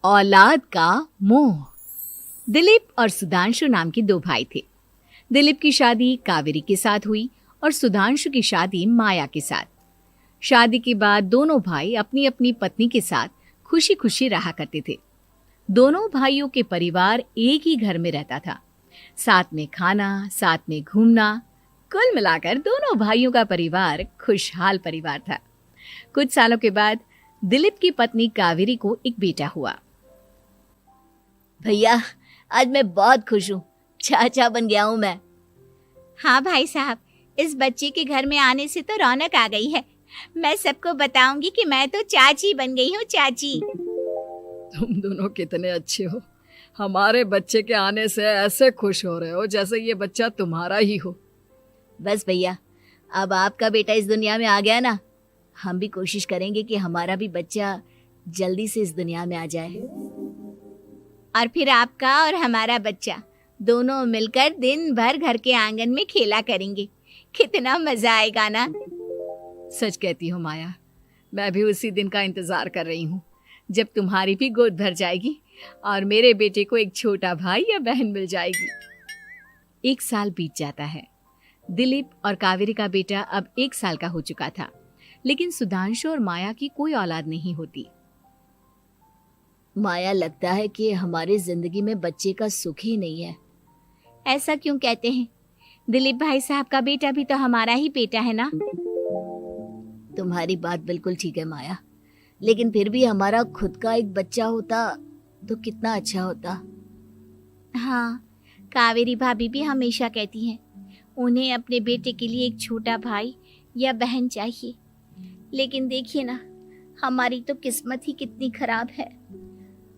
औलाद का मोह। दिलीप और सुधांशु नाम के दो भाई थे। दिलीप की शादी कावेरी के साथ हुई और सुधांशु की शादी माया के साथ। शादी के बाद दोनों भाई अपनी अपनी पत्नी के साथ खुशी खुशी रहा करते थे। दोनों भाइयों के परिवार एक ही घर में रहता था। साथ में खाना, साथ में घूमना, कुल मिलाकर दोनों भाइयों का परिवार खुशहाल परिवार था। कुछ सालों के बाद दिलीप की पत्नी कावेरी को एक बेटा हुआ। भैया, आज मैं बहुत खुश हूँ। चाचा बन गया हूँ मैं। हाँ भाई साहब, इस बच्चे के घर में आने से तो रौनक आ गई है। मैं सबको बताऊंगी कि मैं तो चाची बन गई हूँ, चाची। तुम दोनों कितने अच्छे हो। हमारे बच्चे के आने से ऐसे खुश हो रहे हो जैसे ये बच्चा तुम्हारा ही हो। बस भैया, अब आपका बेटा इस दुनिया में आ गया ना, हम भी कोशिश करेंगे कि हमारा भी बच्चा जल्दी से इस दुनिया में आ जाए। और फिर आपका और हमारा बच्चा दोनों मिलकर दिन भर घर के आंगन में खेला करेंगे। कितना मजा आएगा ना। सच कहती हूँ माया, मैं भी उसी दिन का इंतजार कर रही हूँ जब तुम्हारी भी गोद भर जाएगी और मेरे बेटे को एक छोटा भाई या बहन मिल जाएगी। 1 साल बीत जाता है। दिलीप और कावेरी का बेटा अब 1 साल का हो चुका था, लेकिन सुधांशु और माया की कोई औलाद नहीं होती। माया, लगता है कि हमारी जिंदगी में बच्चे का सुख ही नहीं है। ऐसा क्यों कहते हैं? दिलीप भाई साहब का बेटा भी तो हमारा ही बेटा है ना। तुम्हारी बात बिल्कुल ठीक है माया, लेकिन फिर भी हमारा खुद का एक बच्चा होता तो कितना अच्छा होता। हाँ, कावेरी भाभी भी हमेशा कहती हैं उन्हें अपने बेटे के लिए एक छोटा भाई या बहन चाहिए। लेकिन देखिए ना, हमारी तो किस्मत ही कितनी खराब है।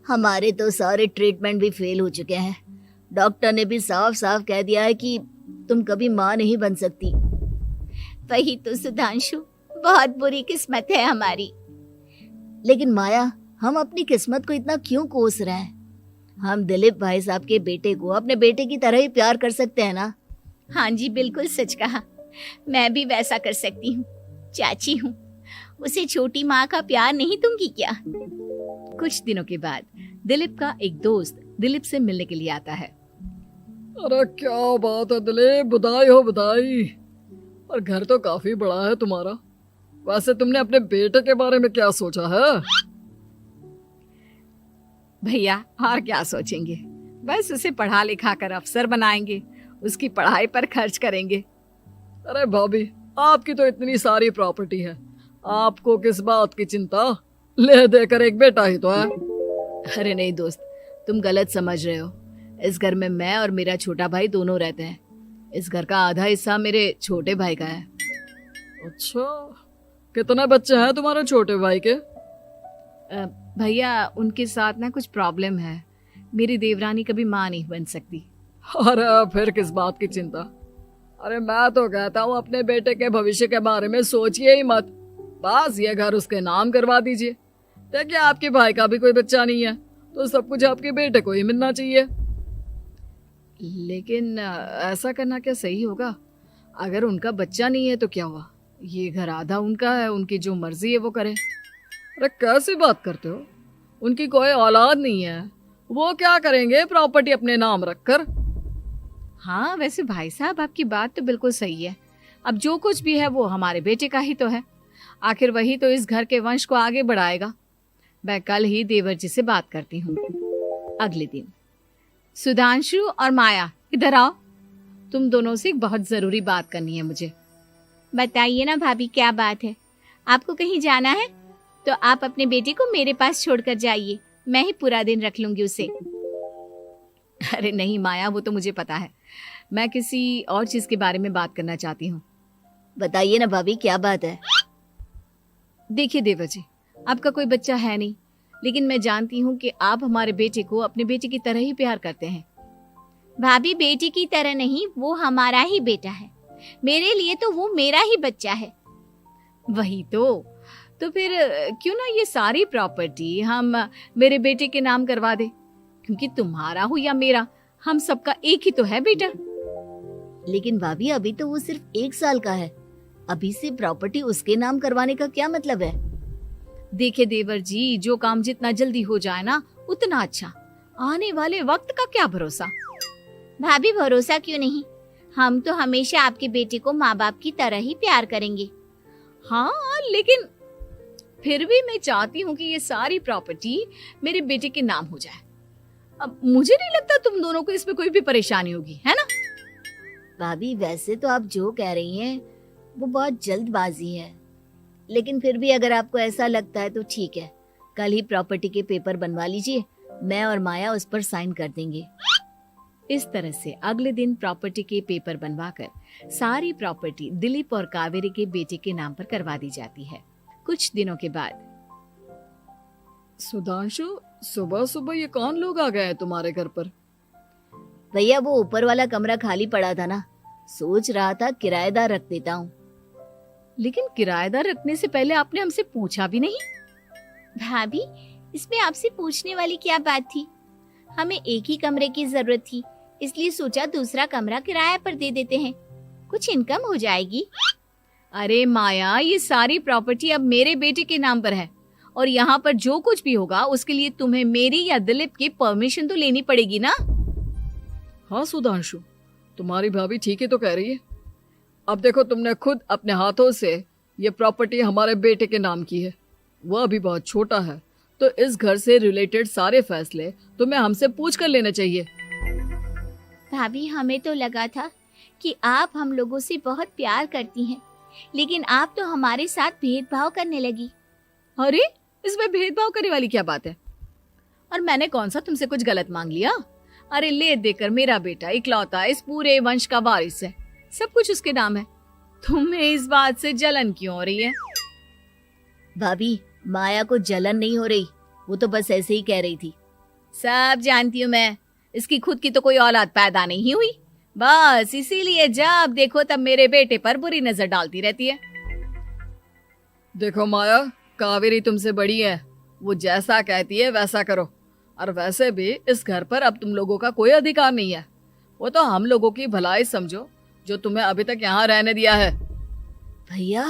हमारे तो सारे ट्रीटमेंट भी फेल हो चुके हैं। डॉक्टर ने भी साफ साफ कह दिया है कि तुम कभी माँ नहीं बन सकती। वही तो सुधांशु, बहुत बुरी किस्मत है हमारी। लेकिन माया, हम अपनी किस्मत को इतना क्यों कोस रहे हैं? हम दिलीप भाई साहब के बेटे को अपने बेटे की तरह ही प्यार कर सकते हैं ना। हाँ जी, बिल्कुल सच कहा। मैं भी वैसा कर सकती हूँ। चाची हूँ, उसे छोटी माँ का प्यार नहीं दूंगी क्या? कुछ दिनों के बाद दिलीप का एक दोस्त दिलीप से मिलने के लिए आता है। अरे क्या बात है दिलीप, बधाई हो बधाई। और घर तो काफी बड़ा है तुम्हारा। वैसे तुमने अपने बेटे के बारे में क्या सोचा है? भैया, और क्या सोचेंगे, बस उसे पढ़ा लिखा कर अफसर बनाएंगे, उसकी पढ़ाई पर खर्च करेंगे। अरे भाभी, आपकी तो इतनी सारी प्रॉपर्टी है, आपको किस बात की चिंता? ले देकर एक बेटा ही तो है। अरे नहीं दोस्त, तुम गलत समझ रहे हो। इस घर में मैं और मेरा छोटा भाई दोनों रहते हैं। इस घर का आधा हिस्सा मेरे छोटे भाई का है। अच्छा, कितने बच्चे हैं तुम्हारे छोटे भाई के? भैया, उनके साथ ना कुछ प्रॉब्लम है। मेरी देवरानी कभी माँ नहीं बन सकती। अरे फिर किस बात की चिंता? अरे मैं तो कहता हूँ अपने बेटे के भविष्य के बारे में सोचिए ही मत। बस ये घर उसके नाम करवा दीजिए। देखिए, आपके भाई का भी कोई बच्चा नहीं है तो सब कुछ आपके बेटे को ही मिलना चाहिए। लेकिन ऐसा करना क्या सही होगा? अगर उनका बच्चा नहीं है तो क्या हुआ? ये घर आधा उनका है, उनकी जो मर्जी है वो करे। अरे कैसी बात करते हो? उनकी कोई औलाद नहीं है, वो क्या करेंगे प्रॉपर्टी अपने नाम रखकर? हाँ, वैसे भाई साहब, आपकी बात तो बिल्कुल सही है। अब जो कुछ भी है वो हमारे बेटे का ही तो है। आखिर वही तो इस घर के वंश को आगे बढ़ाएगा। मैं कल ही देवर जी से बात करती हूँ। अगले दिन सुधांशु और माया, इधर आओ। तुम दोनों से एक बहुत जरूरी बात करनी है मुझे। बताइए ना भाभी, क्या बात है? आपको कहीं जाना है तो आप अपने बेटे को मेरे पास छोड़कर जाइए। मैं ही पूरा दिन रख लूंगी उसे। अरे नहीं माया, वो तो मुझे पता है। मैं किसी और चीज के बारे में बात करना चाहती हूँ। बताइए ना भाभी, क्या बात है? देखिए देवर जी, आपका कोई बच्चा है नहीं, लेकिन मैं जानती हूँ कि आप हमारे बेटे को अपने बेटे की तरह ही प्यार करते हैं। भाभी, बेटी की तरह नहीं, वो हमारा ही बेटा है। मेरे लिए तो वो मेरा ही बच्चा है। वही तो फिर क्यों ना ये सारी प्रॉपर्टी हम मेरे बेटे के नाम करवा दे, क्योंकि तुम्हारा हो या मेरा, हम सबका एक ही तो है बेटा। लेकिन भाभी, अभी तो वो सिर्फ 1 साल का है। अभी से प्रॉपर्टी उसके नाम करवाने का क्या मतलब है? देखिए देवर जी, जो काम जितना जल्दी हो जाए ना, उतना अच्छा। आने वाले वक्त का क्या भरोसा। भाभी भरोसा क्यों नहीं, हम तो हमेशा आपके बेटे को माँ बाप की तरह ही प्यार करेंगे। हाँ, लेकिन फिर भी मैं चाहती हूँ कि ये सारी प्रॉपर्टी मेरे बेटे के नाम हो जाए। अब मुझे नहीं लगता तुम दोनों को इसमें कोई भी परेशानी होगी, है ना? भाभी वैसे तो आप जो कह रही हैं वो बहुत जल्दबाजी है, लेकिन फिर भी अगर आपको ऐसा लगता है तो ठीक है, कल ही प्रॉपर्टी के पेपर बनवा लीजिए, मैं और माया उस पर साइन कर देंगे। इस तरह से अगले दिन प्रॉपर्टी के पेपर बनवाकर सारी प्रॉपर्टी दिलीप और कावेरी के बेटे के नाम पर करवा दी जाती है। कुछ दिनों के बाद सुधांशु, सुबह सुबह ये कौन लोग आ गए हैं तुम्हारे घर पर? भैया वो ऊपर वाला कमरा खाली पड़ा था ना, सोच रहा था किराएदार रख देता हूँ। लेकिन किराएदार रखने से पहले आपने हमसे पूछा भी नहीं। भाभी इसमें आपसे पूछने वाली क्या बात थी, हमें एक ही कमरे की जरूरत थी, इसलिए सोचा दूसरा कमरा किराए पर दे देते हैं, कुछ इनकम हो जाएगी। अरे माया, ये सारी प्रॉपर्टी अब मेरे बेटे के नाम पर है और यहाँ पर जो कुछ भी होगा उसके लिए तुम्हें मेरी या दिलीप की परमिशन तो लेनी पड़ेगी ना। हाँ सुधांशु, तुम्हारी भाभी ठीक ही तो कह रही है। अब देखो, तुमने खुद अपने हाथों से ये प्रॉपर्टी हमारे बेटे के नाम की है, वह अभी बहुत छोटा है, तो इस घर से रिलेटेड सारे फैसले तुम्हें हमसे पूछ कर लेने चाहिए। भाभी हमें तो लगा था कि आप हम लोगों से बहुत प्यार करती हैं, लेकिन आप तो हमारे साथ भेदभाव करने लगी। अरे, इसमें भेदभाव करने वाली क्या बात है? और मैंने कौन सा तुमसे कुछ गलत मांग लिया? अरे ले देकर मेरा बेटा इकलौता इस पूरे वंश का वारिस है, सब कुछ उसके नाम है। तुम्हें इस बात से जलन क्यों हो रही है? भाभी माया को जलन नहीं हो रही, वो तो बस ऐसे ही कह रही थी। सब जानती हूँ मैं, इसकी खुद की तो कोई औलाद पैदा नहीं हुई, बस इसीलिए जब देखो तब मेरे बेटे पर बुरी नजर डालती रहती है। देखो माया, कावेरी तुमसे बड़ी है, वो जैसा कहती है वैसा करो। और वैसे भी इस घर पर अब तुम लोगों का कोई अधिकार नहीं है, वो तो हम लोगों की भलाई समझो जो तुम्हें अभी तक यहाँ रहने दिया है। भैया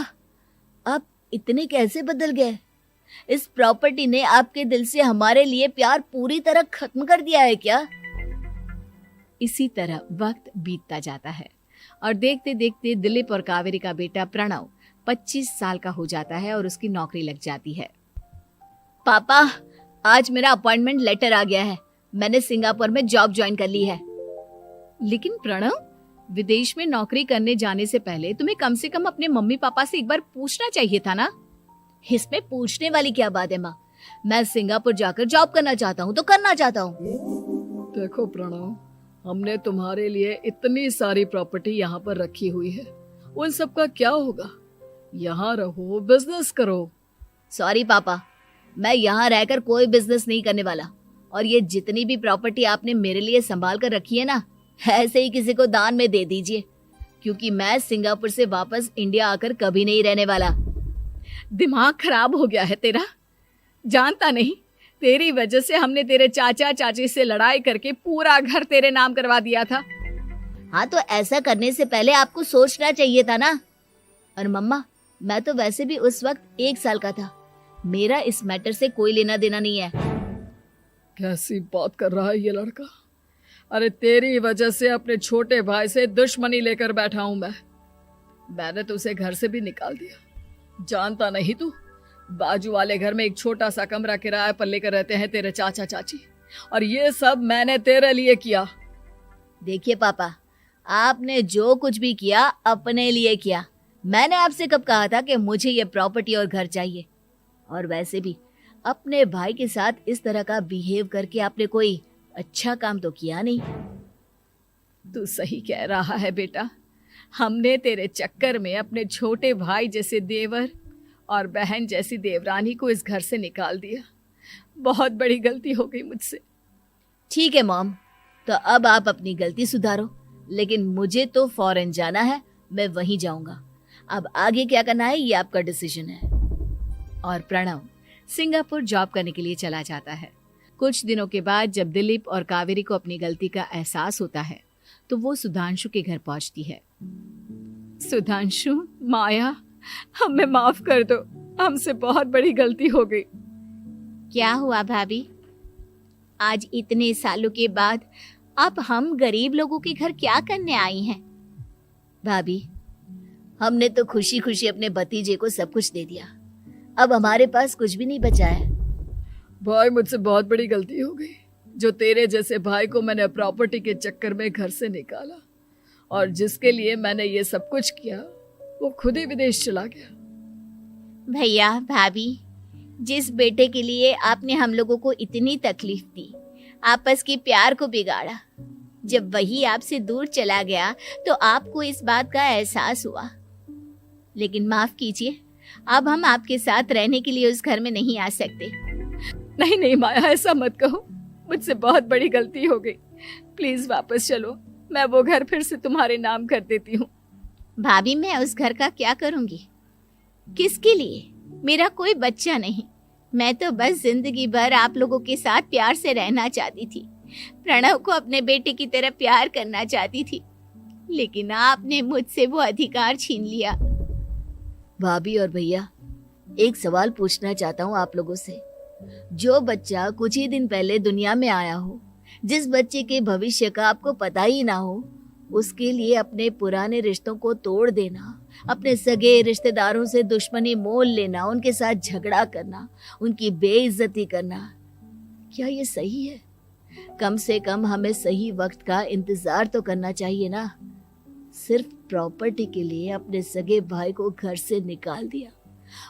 आप इतने कैसे बदल गए? इस प्रॉपर्टी ने आपके दिल से हमारे लिए प्यार पूरी तरह खत्म कर दिया है क्या? इसी तरह वक्त बीतता जाता है और देखते देखते दिलीप और कावेरी का बेटा प्रणव 25 साल का हो जाता है और उसकी नौकरी लग जाती है। पापा आज मेरा अपॉइंटमेंट लेटर आ गया है, मैंने सिंगापुर में जॉब ज्वाइन कर ली है। लेकिन प्रणव, विदेश में नौकरी करने जाने से पहले तुम्हें कम से कम अपने मम्मी पापा से एक बार पूछना चाहिए था ना। इसमें पूछने वाली क्या बात है माँ, मैं सिंगापुर जाकर जॉब करना चाहता हूँ तो करना चाहता हूँ। देखो प्रणव, हमने तुम्हारे लिए इतनी सारी प्रॉपर्टी यहाँ पर रखी हुई है, उन सब का क्या होगा? यहाँ रहो, बिजनेस करो। सॉरी पापा, मैं यहाँ रहकर कोई बिजनेस नहीं करने वाला, और ये जितनी भी प्रॉपर्टी आपने मेरे लिए संभाल कर रखी है ना, ऐसे ही किसी को दान में दे दीजिए, क्योंकि मैं सिंगापुर से वापस इंडिया आकर कभी नहीं रहने वाला। दिमाग खराब हो गया है तेरा, जानता नहीं तेरी वजह से हमने तेरे चाचा चाची से लड़ाई करके पूरा घर तेरे नाम करवा दिया था। हाँ तो ऐसा करने से पहले आपको सोचना चाहिए था ना। और मम्मा, मैं तो वैसे भी उस वक्त 1 साल का था, मेरा इस मैटर से कोई लेना देना नहीं है। कैसी बात कर रहा है ये लड़का? अरे तेरी वजह से अपने छोटे भाई से दुश्मनी लेकर बैठा हूं मैंने तो उसे घर से भी निकाल दिया। जानता नहीं तू, बाजू वाले घर में एक छोटा सा कमरा किराए पर लेकर रहते हैं तेरे चाचा चाची, और ये सब मैंने तेरे लिए किया। देखिए पापा, आपने जो कुछ भी किया अपने लिए किया। मैंने आपसे कब कहा था कि मुझे ये प्रॉपर्टी और घर चाहिए? और वैसे भी अपने भाई के साथ इस तरह का बिहेव करके आपने कोई अच्छा काम तो किया नहीं। तू सही कह रहा है बेटा, हमने तेरे चक्कर में अपने छोटे भाई जैसे देवर और बहन जैसी देवरानी को इस घर से निकाल दिया। बहुत बड़ी गलती हो गई मुझसे। ठीक है मॉम, तो अब आप अपनी गलती सुधारो, लेकिन मुझे तो फॉरेन जाना है, मैं वहीं जाऊंगा। अब आगे क्या करना है ये आपका डिसीजन है। और प्रणव सिंगापुर जॉब करने के लिए चला जाता है। कुछ दिनों के बाद जब दिलीप और कावेरी को अपनी गलती का एहसास होता है तो वो सुधांशु के घर पहुंचती है। सुधांशु, माया, हमें माफ कर दो, हमसे बहुत बड़ी गलती हो गई। क्या हुआ भाभी? आज इतने सालों के बाद अब हम गरीब लोगों के घर क्या करने आई हैं? भाभी, हमने तो खुशी खुशी अपने भतीजे को सब कुछ दे दिया, अब हमारे पास कुछ भी नहीं बचा है। भाई मुझसे बहुत बड़ी गलती हो गई, जो तेरे जैसे भाई को मैंने प्रॉपर्टी के चक्कर में घर से निकाला, और जिसके लिए मैंने ये सब कुछ किया वो खुद ही विदेश चला गया। भैया भाभी, जिस बेटे के लिए आपने हम लोगों को इतनी तकलीफ दी, आपस के प्यार को बिगाड़ा, जब वही आपसे दूर चला गया तो आपको इस बात का एहसास हुआ। लेकिन माफ कीजिए, अब हम आपके साथ रहने के लिए उस घर में नहीं आ सकते। नहीं नहीं माया, ऐसा मत कहो, मुझसे बहुत बड़ी गलती हो गई, प्लीज वापस चलो, मैं वो घर फिर से तुम्हारे नाम कर देती हूँ। भाभी, मैं उस घर का क्या करूंगी? किसके लिए? मेरा कोई बच्चा नहीं, मैं तो बस जिंदगी भर आप लोगों के साथ प्यार से रहना चाहती थी, प्रणव को अपने बेटे की तरह प्यार करना चाहती थी, लेकिन आपने मुझसे वो अधिकार छीन लिया। भाभी और भैया, एक सवाल पूछना चाहता हूँ आप लोगों से। जो बच्चा कुछ ही दिन पहले दुनिया में आया हो, जिस बच्चे के भविष्य का आपको पता ही ना हो, उसके लिए अपने पुराने रिश्तों को तोड़ देना, अपने सगे रिश्तेदारों से दुश्मनी मोल लेना, उनके साथ झगड़ा करना, उनकी बेइज्जती करना, क्या ये सही है? कम से कम हमें सही वक्त का इंतजार तो करना चाहिए ना। सिर्फ प्रॉपर्टी के लिए अपने सगे भाई को घर से निकाल दिया,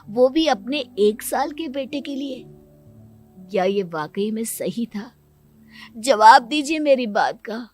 वो भी अपने 1 साल के बेटे के लिए। क्या ये वाकई में सही था? जवाब दीजिए मेरी बात का।